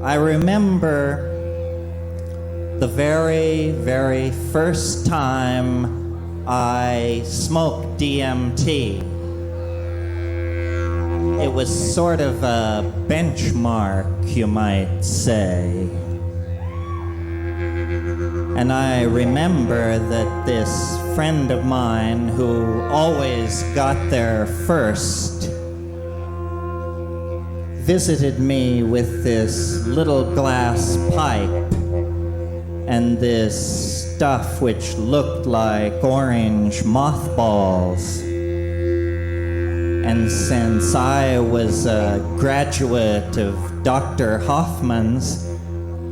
I remember the very, very first time I smoked DMT. It was sort of a benchmark, you might say. And I remember that this friend of mine who always got there first visited me with this little glass pipe and this stuff which looked like orange mothballs. And since I was a graduate of Dr. Hoffman's,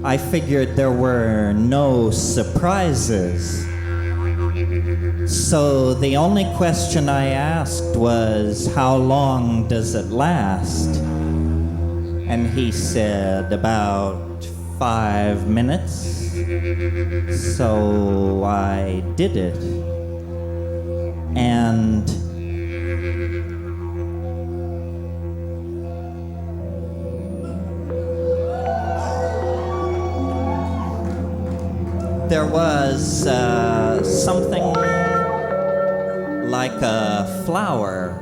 I figured there were no surprises. So the only question I asked was, how long does it last? And he said, about 5 minutes. So I did it. And there was something like a flower,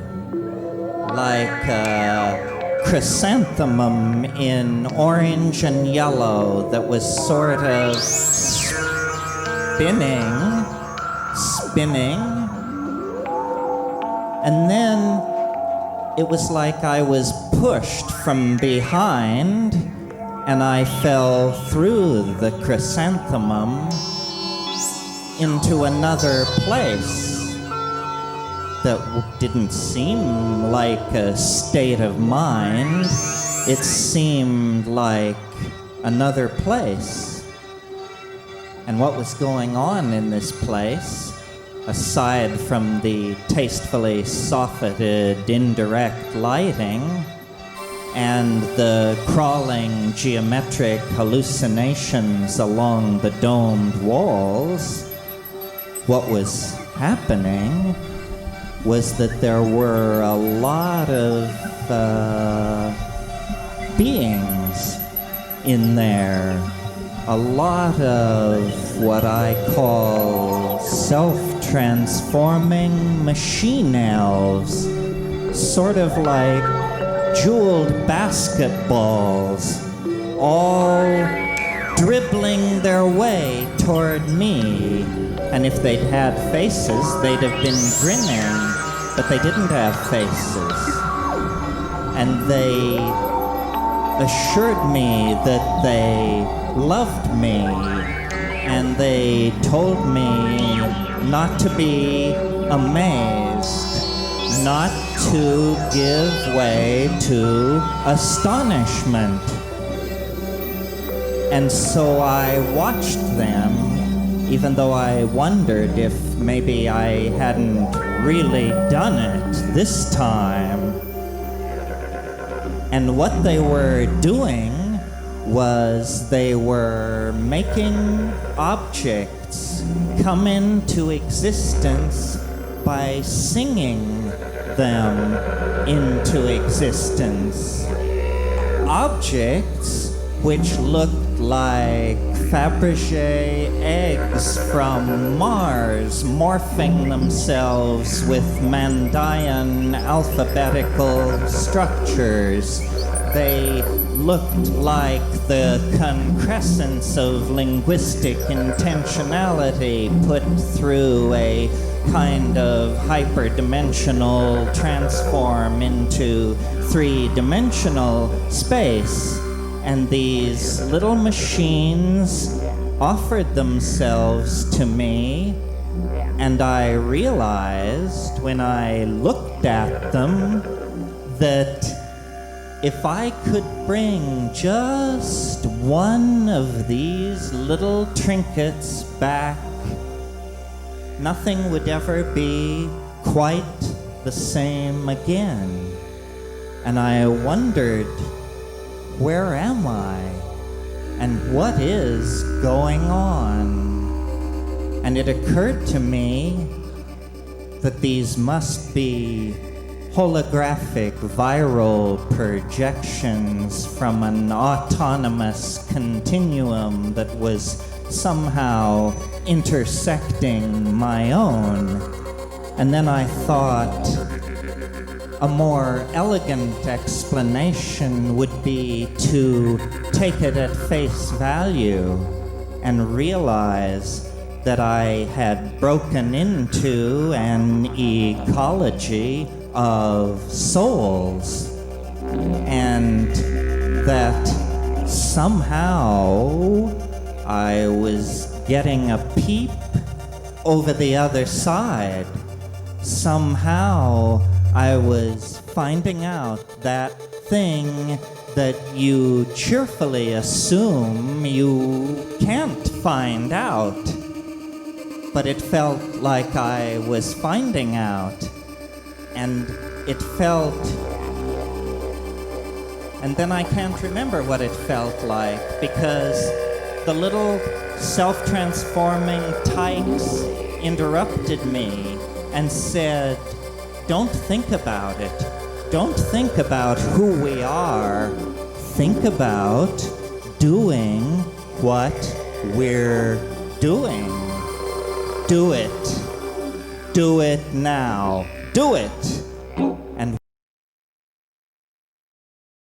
like a chrysanthemum in orange and yellow that was sort of spinning, and then it was like I was pushed from behind and I fell through the chrysanthemum into another place that didn't seem like a state of mind. It seemed like another place. And what was going on in this place, aside from the tastefully softened indirect lighting and the crawling geometric hallucinations along the domed walls, what was happening was that there were a lot of beings in there, a lot of what I call self-transforming machine elves, sort of like jeweled basketballs, all dribbling their way toward me. And if they'd had faces, they'd have been grinning, but they didn't have faces. And they assured me that they loved me, and they told me not to be amazed, not to give way to astonishment. And so I watched them, even though I wondered if maybe I hadn't really done it this time. And what they were doing was they were making objects come into existence by singing them into existence. Objects which looked like Fabergé eggs from Mars morphing themselves with Mandaean alphabetical structures. They looked like the concrescence of linguistic intentionality put through a kind of hyperdimensional transform into three-dimensional space. And these little machines offered themselves to me, and I realized when I looked at them that if I could bring just one of these little trinkets back, nothing would ever be quite the same again. And I wondered, where am I? And what is going on? And it occurred to me that these must be holographic viral projections from an autonomous continuum that was somehow intersecting my own. And then I thought a more elegant explanation would be to take it at face value and realize that I had broken into an ecology of souls, and that somehow I was getting a peep over the other side. Somehow I was finding out that thing that you cheerfully assume you can't find out. But it felt like I was finding out. And it felt... And then I can't remember what it felt like, because the little self-transforming tykes interrupted me and said, "Don't think about it. Don't think about who we are. Think about doing what we're doing. Do it. Do it now. Do it."